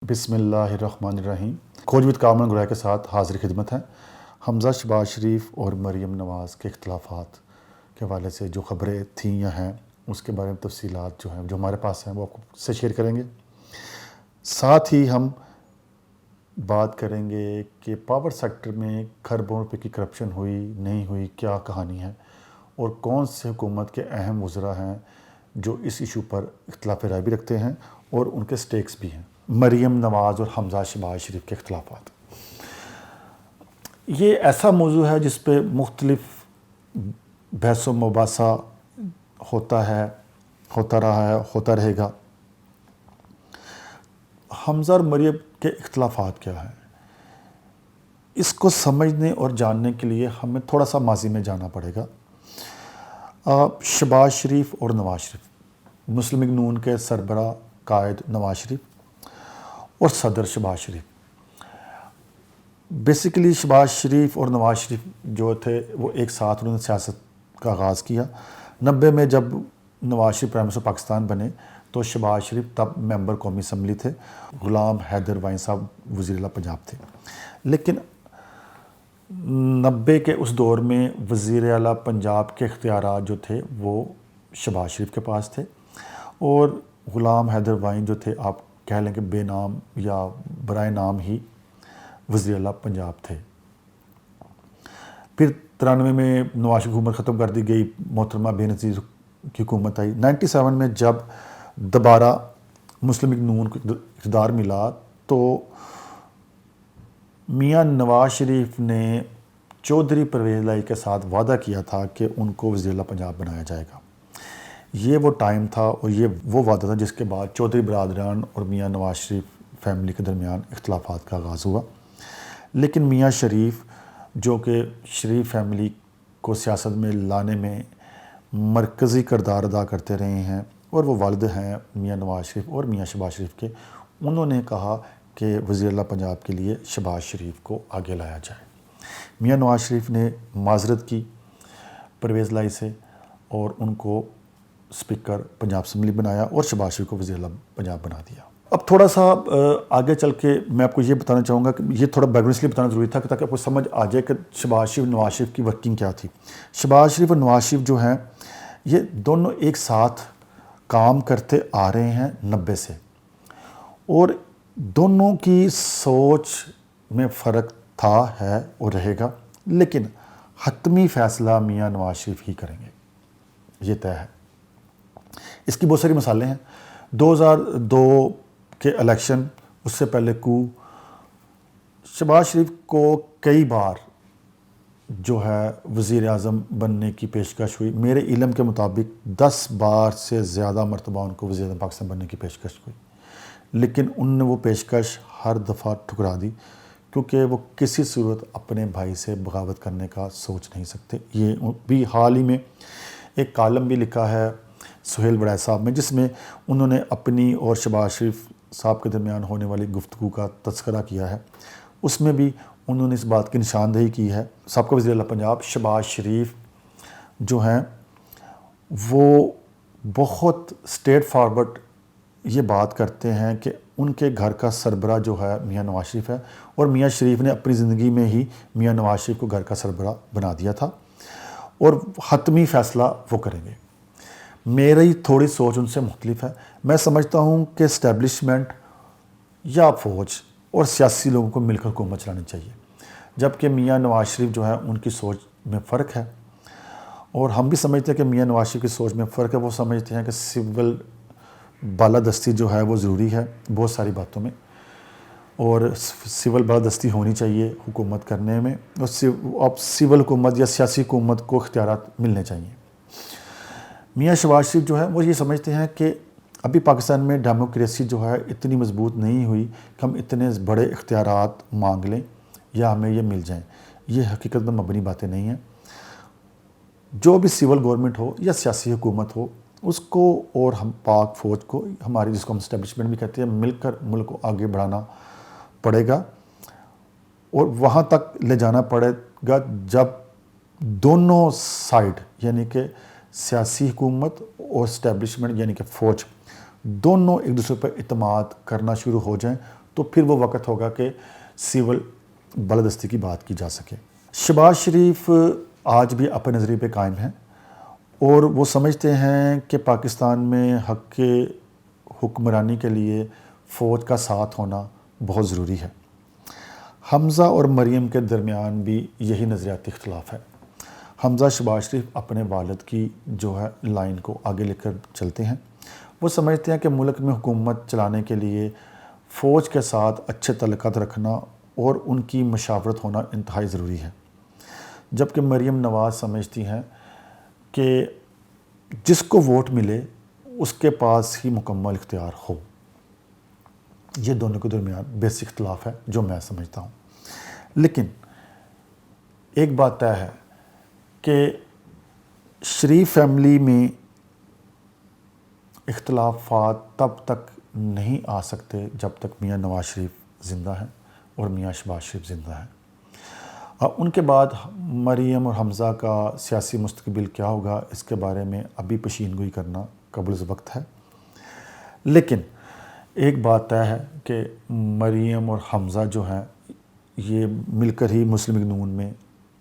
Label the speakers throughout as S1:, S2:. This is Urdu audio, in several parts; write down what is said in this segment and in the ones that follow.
S1: بسم اللہ الرحمن الرحیم۔ کھوج وت کامن گرہ کے ساتھ حاضر خدمت ہے۔ حمزہ شہباز شریف اور مریم نواز کے اختلافات کے حوالے سے جو خبریں تھیں یا ہیں اس کے بارے میں تفصیلات جو ہیں جو ہمارے پاس ہیں وہ آپ سے شیئر کریں گے۔ ساتھ ہی ہم بات کریں گے کہ پاور سیکٹر میں کھربوں روپے کی کرپشن ہوئی نہیں ہوئی، کیا کہانی ہے، اور کون سے حکومت کے اہم وزراء ہیں جو اس ایشو پر اختلاف رائے بھی رکھتے ہیں اور ان کے سٹیکس بھی ہیں۔ مریم نواز اور حمزہ شہباز شریف کے اختلافات، یہ ایسا موضوع ہے جس پہ مختلف بحث و مباحثہ ہوتا ہے، ہوتا رہا ہے، ہوتا رہے گا۔ حمزہ اور مریم کے اختلافات کیا ہیں، اس کو سمجھنے اور جاننے کے لیے ہمیں تھوڑا سا ماضی میں جانا پڑے گا۔ شہباز شریف اور نواز شریف، مسلم لیگ نون کے سربراہ قائد نواز شریف اور صدر شہباز شریف، بیسیکلی شہباز شریف اور نواز شریف جو تھے وہ ایک ساتھ انہوں نے سیاست کا آغاز کیا۔ 90 میں جب نواز شریف پرائم منسٹر پاکستان بنے تو شہباز شریف تب ممبر قومی اسمبلی تھے، غلام حیدر وائیں صاحب وزیر اعلیٰ پنجاب تھے۔ لیکن 90 کے اس دور میں وزیر اعلیٰ پنجاب کے اختیارات جو تھے وہ شہباز شریف کے پاس تھے، اور غلام حیدر وائیں جو تھے آپ کہہ لیں کہ بے نام یا برائے نام ہی وزیر اعلیٰ پنجاب تھے۔ پھر 93 میں نواز شریف حکومت ختم کر دی گئی، محترمہ بے نظیر کی حکومت آئی۔ 97 میں جب دوبارہ مسلم لیگ نون کو اقتدار ملا تو میاں نواز شریف نے چودھری پرویز الہی کے ساتھ وعدہ کیا تھا کہ ان کو وزیر اعلیٰ پنجاب بنایا جائے گا۔ یہ وہ ٹائم تھا اور یہ وہ وعدہ تھا جس کے بعد چودھری برادران اور میاں نواز شریف فیملی کے درمیان اختلافات کا آغاز ہوا۔ لیکن میاں شریف جو کہ شریف فیملی کو سیاست میں لانے میں مرکزی کردار ادا کرتے رہے ہیں، اور وہ والد ہیں میاں نواز شریف اور میاں شہباز شریف کے، انہوں نے کہا کہ وزیر اعلیٰ پنجاب کے لیے شہباز شریف کو آگے لایا جائے۔ میاں نواز شریف نے معذرت کی پرویز الہی سے اور ان کو اسپیکر پنجاب اسمبلی بنایا اور شہباز شریف کو وزیر اعلیٰ پنجاب بنا دیا۔ اب تھوڑا سا آگے چل کے میں آپ کو یہ بتانا چاہوں گا کہ یہ تھوڑا بیک گراؤنڈ اس لیے بتانا ضروری تھا کہ تاکہ آپ کو سمجھ آ جائے کہ شہباز شریف نواز شریف کی ورکنگ کیا تھی۔ شہباز شریف اور نواز شریف جو ہیں یہ دونوں ایک ساتھ کام کرتے آ رہے ہیں 90 سے، اور دونوں کی سوچ میں فرق تھا، ہے اور رہے گا، لیکن حتمی فیصلہ میاں نواز شریف ہی کریں گے، یہ طے ہے۔ اس کی بہت ساری مثالیں ہیں۔ 2002 کے الیکشن، اس سے پہلے شہباز شریف کو کئی بار جو ہے وزیر اعظم بننے کی پیشکش ہوئی۔ میرے علم کے مطابق 10 بار سے زیادہ مرتبہ ان کو وزیر اعظم پاکستان بننے کی پیشکش ہوئی، لیکن ان نے وہ پیشکش ہر دفعہ ٹھکرا دی کیونکہ وہ کسی صورت اپنے بھائی سے بغاوت کرنے کا سوچ نہیں سکتے۔ یہ بھی حال ہی میں ایک کالم بھی لکھا ہے سہیل وڑائے صاحب میں، جس میں انہوں نے اپنی اور شہباز شریف صاحب کے درمیان ہونے والی گفتگو کا تذکرہ کیا ہے۔ اس میں بھی انہوں نے اس بات کی نشاندہی کی ہے۔ سابقہ وزیر اعلیٰ پنجاب شہباز شریف جو ہیں وہ بہت اسٹریٹ فارورڈ یہ بات کرتے ہیں کہ ان کے گھر کا سربراہ جو ہے میاں نواز شریف ہے، اور میاں شریف نے اپنی زندگی میں ہی میاں نواز شریف کو گھر کا سربراہ بنا دیا تھا، اور حتمی فیصلہ وہ کریں گے۔ میری تھوڑی سوچ ان سے مختلف ہے۔ میں سمجھتا ہوں کہ اسٹیبلشمنٹ یا فوج اور سیاسی لوگوں کو مل کر حکومت چلانی چاہیے، جبکہ میاں نواز شریف جو ہے ان کی سوچ میں فرق ہے، اور ہم بھی سمجھتے ہیں کہ میاں نواز شریف کی سوچ میں فرق ہے۔ وہ سمجھتے ہیں کہ سول بالادستی جو ہے وہ ضروری ہے بہت ساری باتوں میں، اور سول بالادستی ہونی چاہیے حکومت کرنے میں، اور اب سول حکومت یا سیاسی حکومت کو اختیارات ملنے چاہیے۔ میاں شہباز شریف جو ہے وہ یہ سمجھتے ہیں کہ ابھی پاکستان میں ڈیموکریسی جو ہے اتنی مضبوط نہیں ہوئی کہ ہم اتنے بڑے اختیارات مانگ لیں یا ہمیں یہ مل جائیں۔ یہ حقیقت میں مبنی باتیں نہیں ہیں۔ جو بھی سول گورنمنٹ ہو یا سیاسی حکومت ہو، اس کو اور ہم پاک فوج کو، ہماری جس کو ہم اسٹیبلشمنٹ بھی کہتے ہیں، مل کر ملک کو آگے بڑھانا پڑے گا، اور وہاں تک لے جانا پڑے گا جب دونوں سائڈ یعنی کہ سیاسی حکومت اور اسٹیبلشمنٹ یعنی کہ فوج دونوں ایک دوسرے پر اعتماد کرنا شروع ہو جائیں تو پھر وہ وقت ہوگا کہ سول بالادستی کی بات کی جا سکے۔ شہباز شریف آج بھی اپنے نظریے پہ قائم ہیں اور وہ سمجھتے ہیں کہ پاکستان میں حق کے حکمرانی کے لیے فوج کا ساتھ ہونا بہت ضروری ہے۔ حمزہ اور مریم کے درمیان بھی یہی نظریاتی اختلاف ہے۔ حمزہ شہباز شریف اپنے والد کی جو ہے لائن کو آگے لے کر چلتے ہیں۔ وہ سمجھتے ہیں کہ ملک میں حکومت چلانے کے لیے فوج کے ساتھ اچھے تعلقات رکھنا اور ان کی مشاورت ہونا انتہائی ضروری ہے، جبکہ مریم نواز سمجھتی ہیں کہ جس کو ووٹ ملے اس کے پاس ہی مکمل اختیار ہو۔ یہ دونوں کے درمیان بیسک اختلاف ہے جو میں سمجھتا ہوں۔ لیکن ایک بات طے ہے کہ شریف فیملی میں اختلافات تب تک نہیں آ سکتے جب تک میاں نواز شریف زندہ ہیں اور میاں شہباز شریف زندہ ہیں۔ ان کے بعد مریم اور حمزہ کا سیاسی مستقبل کیا ہوگا اس کے بارے میں ابھی پیشین گوئی کرنا قبل از وقت ہے۔ لیکن ایک بات طے ہے کہ مریم اور حمزہ جو ہیں یہ مل کر ہی مسلم لیگ نون میں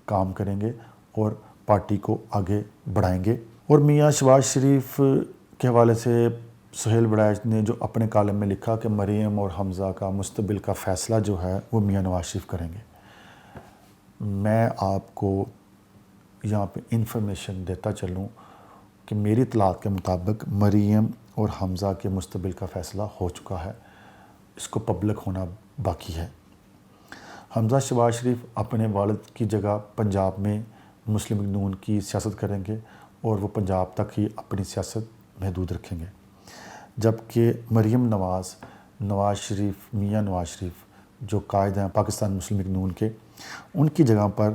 S1: کام کریں گے اور پارٹی کو آگے بڑھائیں گے۔ اور میاں شہباز شریف کے حوالے سے سہیل وڑائچ نے جو اپنے کالم میں لکھا کہ مریم اور حمزہ کا مستقبل کا فیصلہ جو ہے وہ میاں نواز شریف کریں گے، میں آپ کو یہاں پہ انفارمیشن دیتا چلوں کہ میری اطلاعات کے مطابق مریم اور حمزہ کے مستقبل کا فیصلہ ہو چکا ہے، اس کو پبلک ہونا باقی ہے۔ حمزہ شہباز شریف اپنے والد کی جگہ پنجاب میں مسلم لیگ نون کی سیاست کریں گے اور وہ پنجاب تک ہی اپنی سیاست محدود رکھیں گے، جبکہ مریم نواز، نواز شریف، میاں نواز شریف جو قائد ہیں پاکستان مسلم لیگ نون کے، ان کی جگہ پر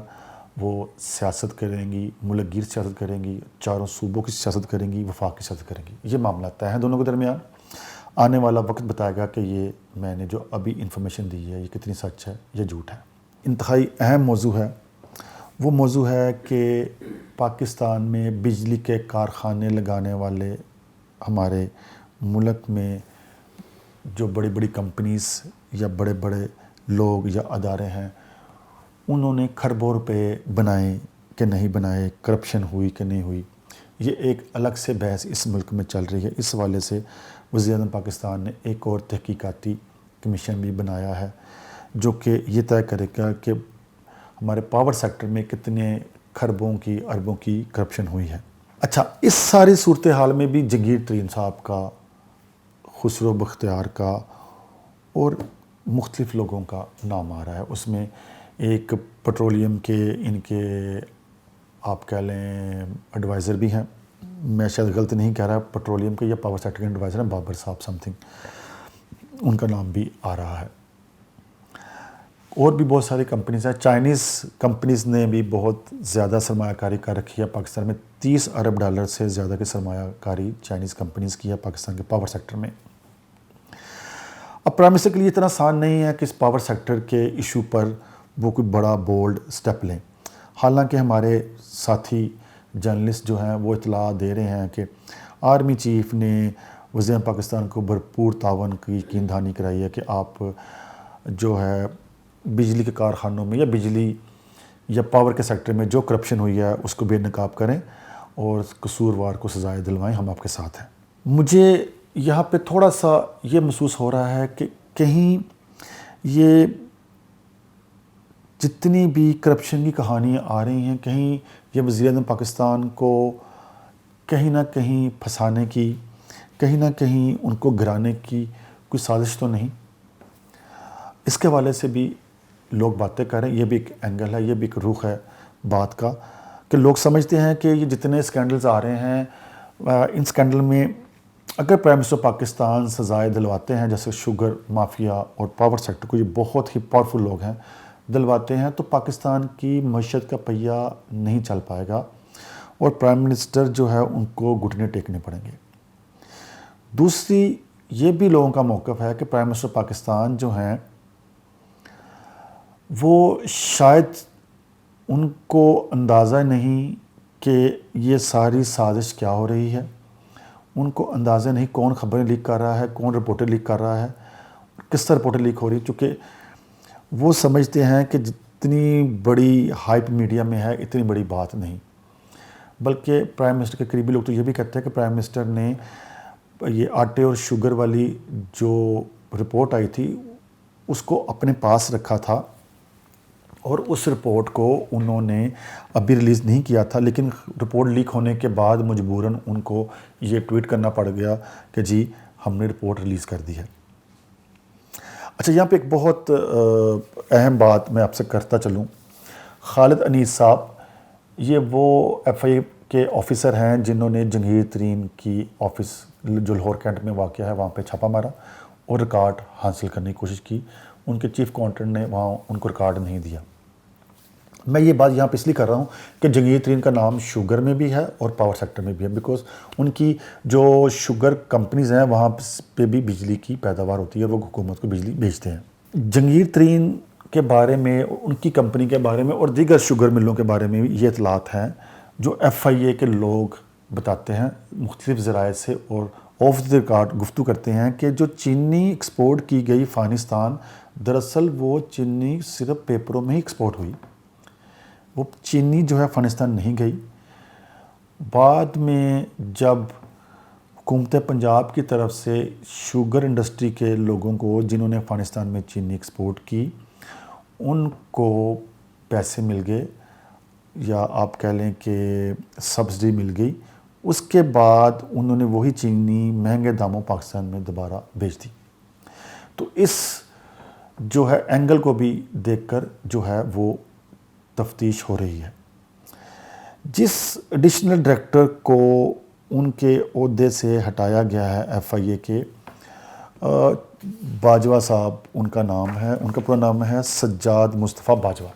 S1: وہ سیاست کریں گی، ملک گیر سیاست کریں گی، چاروں صوبوں کی سیاست کریں گی، وفاق کی سیاست کریں گی۔ یہ معاملات طے ہیں دونوں کے درمیان۔ آنے والا وقت بتائے گا کہ یہ میں نے جو ابھی انفارمیشن دی ہے یہ کتنی سچ ہے یا جھوٹ ہے۔ انتہائی اہم موضوع ہے، وہ موضوع ہے کہ پاکستان میں بجلی کے کارخانے لگانے والے ہمارے ملک میں جو بڑی بڑی کمپنیز یا بڑے بڑے لوگ یا ادارے ہیں انہوں نے کھربوں روپے بنائے کہ نہیں بنائے، کرپشن ہوئی کہ نہیں ہوئی، یہ ایک الگ سے بحث اس ملک میں چل رہی ہے۔ اس حوالے سے وزیر اعظم پاکستان نے ایک اور تحقیقاتی کمیشن بھی بنایا ہے جو کہ یہ طے کرے گا کہ ہمارے پاور سیکٹر میں کتنے کھربوں کی اربوں کی کرپشن ہوئی ہے۔ اچھا، اس ساری صورتحال میں بھی جہانگیر ترین صاحب کا، خسرو بختیار کا اور مختلف لوگوں کا نام آ رہا ہے۔ اس میں ایک پٹرولیم کے ان کے آپ کہہ لیں ایڈوائزر بھی ہیں، میں شاید غلط نہیں کہہ رہا، پٹرولیم کے یا پاور سیکٹر کے ایڈوائزر ہیں، بابر صاحب سم تھنگ، ان کا نام بھی آ رہا ہے۔ اور بھی بہت ساری کمپنیز ہیں، چائنیز کمپنیز نے بھی بہت زیادہ سرمایہ کاری کر رکھی ہے پاکستان میں، 30 ارب ڈالر سے زیادہ کی سرمایہ کاری چائنیز کمپنیز کی ہے پاکستان کے پاور سیکٹر میں۔ اب پرائم منسٹر کے لیے اتنا آسان نہیں ہے کہ اس پاور سیکٹر کے ایشو پر وہ کوئی بڑا بولڈ سٹیپ لیں، حالانکہ ہمارے ساتھی جرنلسٹ جو ہیں وہ اطلاع دے رہے ہیں کہ آرمی چیف نے وزیر پاکستان کو بھرپور تعاون کی یقین دہانی کرائی ہے کہ آپ جو ہے بجلی کے کارخانوں میں یا بجلی یا پاور کے سیکٹر میں جو کرپشن ہوئی ہے اس کو بے نقاب کریں اور قصوروار کو سزائیں دلوائیں، ہم آپ کے ساتھ ہیں۔ مجھے یہاں پہ تھوڑا سا یہ محسوس ہو رہا ہے کہ کہیں یہ جتنی بھی کرپشن کی کہانیاں آ رہی ہیں، کہیں یہ وزیر اعظم پاکستان کو کہیں نہ کہیں پھنسانے کی، کہیں نہ کہیں ان کو گرانے کی کوئی سازش تو نہیں؟ اس کے حوالے سے بھی لوگ باتیں کر رہے ہیں، یہ بھی ایک اینگل ہے، یہ بھی ایک رخ ہے بات کا کہ لوگ سمجھتے ہیں کہ یہ جتنے اسکینڈلز آ رہے ہیں ان اسکینڈل میں اگر پرائم منسٹر پاکستان سزائے دلواتے ہیں، جیسے شوگر مافیا اور پاور سیکٹر کو، یہ بہت ہی پاورفل لوگ ہیں، دلواتے ہیں تو پاکستان کی معیشت کا پہیہ نہیں چل پائے گا اور پرائم منسٹر جو ہے ان کو گھٹنے ٹیکنے پڑیں گے۔ دوسری یہ بھی لوگوں کا موقف ہے کہ پرائم منسٹر پاکستان جو ہیں وہ شاید ان کو اندازہ نہیں کہ یہ ساری سازش کیا ہو رہی ہے، ان کو اندازہ نہیں کون خبریں لیک کر رہا ہے، کون رپورٹر لیک کر رہا ہے، کس طرح رپورٹیں لیک ہو رہی، چونکہ وہ سمجھتے ہیں کہ جتنی بڑی ہائپ میڈیا میں ہے اتنی بڑی بات نہیں، بلکہ پرائم منسٹر کے قریبی لوگ تو یہ بھی کہتے ہیں کہ پرائم منسٹر نے یہ آٹے اور شوگر والی جو رپورٹ آئی تھی اس کو اپنے پاس رکھا تھا، اور اس رپورٹ کو انہوں نے ابھی ریلیز نہیں کیا تھا، لیکن رپورٹ لیک ہونے کے بعد مجبوراً ان کو یہ ٹویٹ کرنا پڑ گیا کہ جی ہم نے رپورٹ ریلیز کر دی ہے۔ اچھا، یہاں پہ ایک بہت اہم بات میں آپ سے کرتا چلوں۔ خالد انیس صاحب یہ وہ ایف آئی اے کے آفیسر ہیں جنہوں نے جنگیر ترین کی آفس جو لاہور کینٹ میں واقع ہے وہاں پہ چھاپا مارا اور ریکارڈ حاصل کرنے کی کوشش کی۔ ان کے چیف اکاؤنٹنٹ نے وہاں ان کو ریکارڈ نہیں دیا۔ میں یہ بات یہاں پہ اس لیے کر رہا ہوں کہ جنگیر ترین کا نام شوگر میں بھی ہے اور پاور سیکٹر میں بھی ہے، بیکاز ان کی جو شوگر کمپنیز ہیں وہاں پہ بھی بجلی کی پیداوار ہوتی ہے اور وہ حکومت کو بجلی بیچتے ہیں۔ جنگیر ترین کے بارے میں، ان کی کمپنی کے بارے میں اور دیگر شوگر ملوں کے بارے میں یہ اطلاعات ہیں جو ایف آئی اے کے لوگ بتاتے ہیں مختلف ذرائع سے اور آف دی ریکارڈ گفتگو کرتے ہیں کہ جو چینی ایکسپورٹ کی گئی افغانستان، دراصل وہ چینی صرف پیپروں میں ہی ایکسپورٹ ہوئی، وہ چینی جو ہے افغانستان نہیں گئی۔ بعد میں جب حکومت پنجاب کی طرف سے شوگر انڈسٹری کے لوگوں کو جنہوں نے افغانستان میں چینی ایکسپورٹ کی ان کو پیسے مل گئے، یا آپ کہہ لیں کہ سبسڈی مل گئی، اس کے بعد انہوں نے وہی چینی مہنگے داموں پاکستان میں دوبارہ بیچ دی۔ تو اس جو ہے اینگل کو بھی دیکھ کر جو ہے وہ تفتیش ہو رہی ہے۔ جس ایڈیشنل ڈائریکٹر کو ان کے عہدے سے ہٹایا گیا ہے ایف آئی اے کے، باجوہ صاحب ان کا نام ہے، ان کا پورا نام ہے سجاد مصطفیٰ باجوہ۔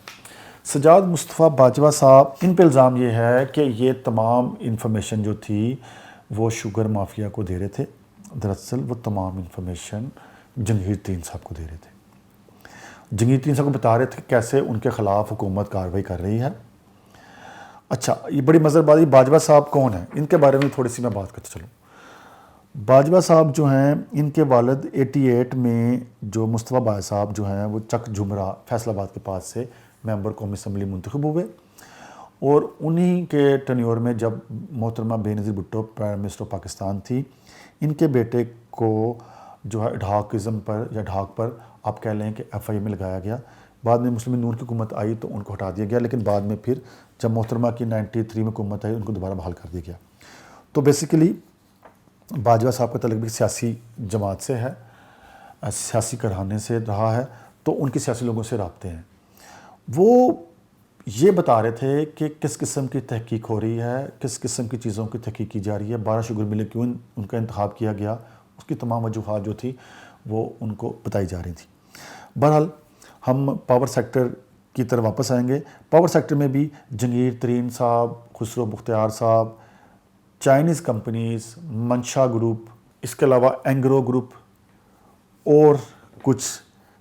S1: سجاد مصطفیٰ باجوہ صاحب، ان پہ الزام یہ ہے کہ یہ تمام انفارمیشن جو تھی وہ شوگر مافیا کو دے رہے تھے، دراصل وہ تمام انفارمیشن جنگیر ترین صاحب کو دے رہے تھے۔ جنگیر ترین صاحب کو بتا رہے تھے کہ کیسے ان کے خلاف حکومت کارروائی کر رہی ہے۔ اچھا، یہ بڑی مزے بات ہے، باجوہ صاحب کون ہیں؟ ان کے بارے میں تھوڑی سی میں بات کرتا چلوں۔ باجوہ صاحب جو ہیں، ان کے والد 88 میں جو مصطفیٰ باجوہ صاحب جو ہیں وہ چک جھمرا فیصل آباد کے پاس سے ممبر قومی اسمبلی منتخب ہوئے، اور انہی کے ٹینیور میں جب محترمہ بے نظیر بھٹو پرائم منسٹر پاکستان تھی، ان کے بیٹے کو جو ہے ڈھاکزم پر یا ڈھاک پر آپ کہہ لیں کہ ایف آئی اے میں لگایا گیا۔ بعد میں مسلم نور کی حکومت آئی تو ان کو ہٹا دیا گیا، لیکن بعد میں پھر جب محترمہ کی 93 میں حکومت آئی ان کو دوبارہ بحال کر دیا گیا۔ تو بیسیکلی باجوہ صاحب کا تعلق بھی سیاسی جماعت سے ہے، سیاسی گھرانے سے رہا ہے، تو ان کے سیاسی لوگوں سے رابطے ہیں۔ وہ یہ بتا رہے تھے کہ کس قسم کی تحقیق ہو رہی ہے، کس قسم کی چیزوں کی تحقیق کی جا رہی ہے، 12 شوگر ملیں کیوں ان کا انتخاب کیا گیا، اس کی تمام وجوہات جو تھی وہ ان کو بتائی جا رہی تھی۔ بہرحال ہم پاور سیکٹر کی طرف واپس آئیں گے۔ پاور سیکٹر میں بھی جنگیر ترین صاحب، خسرو بختیار صاحب، چائنیز کمپنیز، منشا گروپ، اس کے علاوہ اینگرو گروپ اور کچھ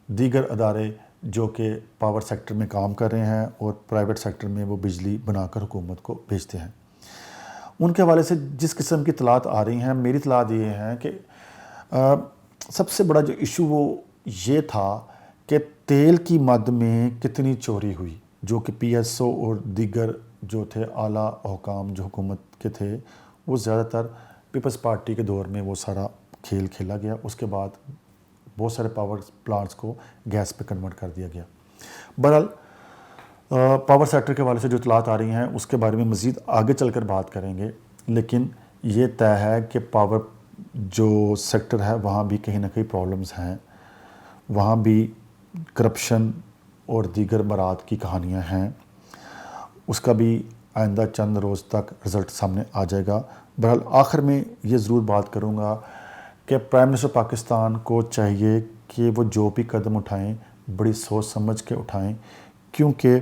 S1: دیگر ادارے جو کہ پاور سیکٹر میں کام کر رہے ہیں اور پرائیویٹ سیکٹر میں وہ بجلی بنا کر حکومت کو بیچتے ہیں، ان کے حوالے سے جس قسم کی اطلاعات آ رہی ہیں، میری اطلاعات یہ ہیں کہ سب سے بڑا جو ایشو وہ یہ تھا کہ تیل کی مد میں کتنی چوری ہوئی، جو کہ پی ایس او اور دیگر جو تھے اعلیٰ حکام جو حکومت کے تھے، وہ زیادہ تر پیپلز پارٹی کے دور میں وہ سارا کھیل کھیلا گیا۔ اس کے بعد بہت سارے پاور پلانٹس کو گیس پہ کنورٹ کر دیا گیا۔ بہرحال پاور سیکٹر کے حوالے سے جو اطلاعات آ رہی ہیں اس کے بارے میں مزید آگے چل کر بات کریں گے، لیکن یہ طے ہے کہ پاور جو سیکٹر ہے وہاں بھی کہیں نہ کہیں پرابلمز ہیں، وہاں بھی کرپشن اور دیگر برات کی کہانیاں ہیں۔ اس کا بھی آئندہ چند روز تک رزلٹ سامنے آ جائے گا۔ بہرحال آخر میں یہ ضرور بات کروں گا کہ پرائم منسٹر پاکستان کو چاہیے کہ وہ جو بھی قدم اٹھائیں بڑی سوچ سمجھ کے اٹھائیں، کیونکہ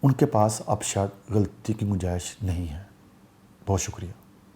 S1: ان کے پاس اب شاید غلطی کی گنجائش نہیں ہے۔ بہت شکریہ۔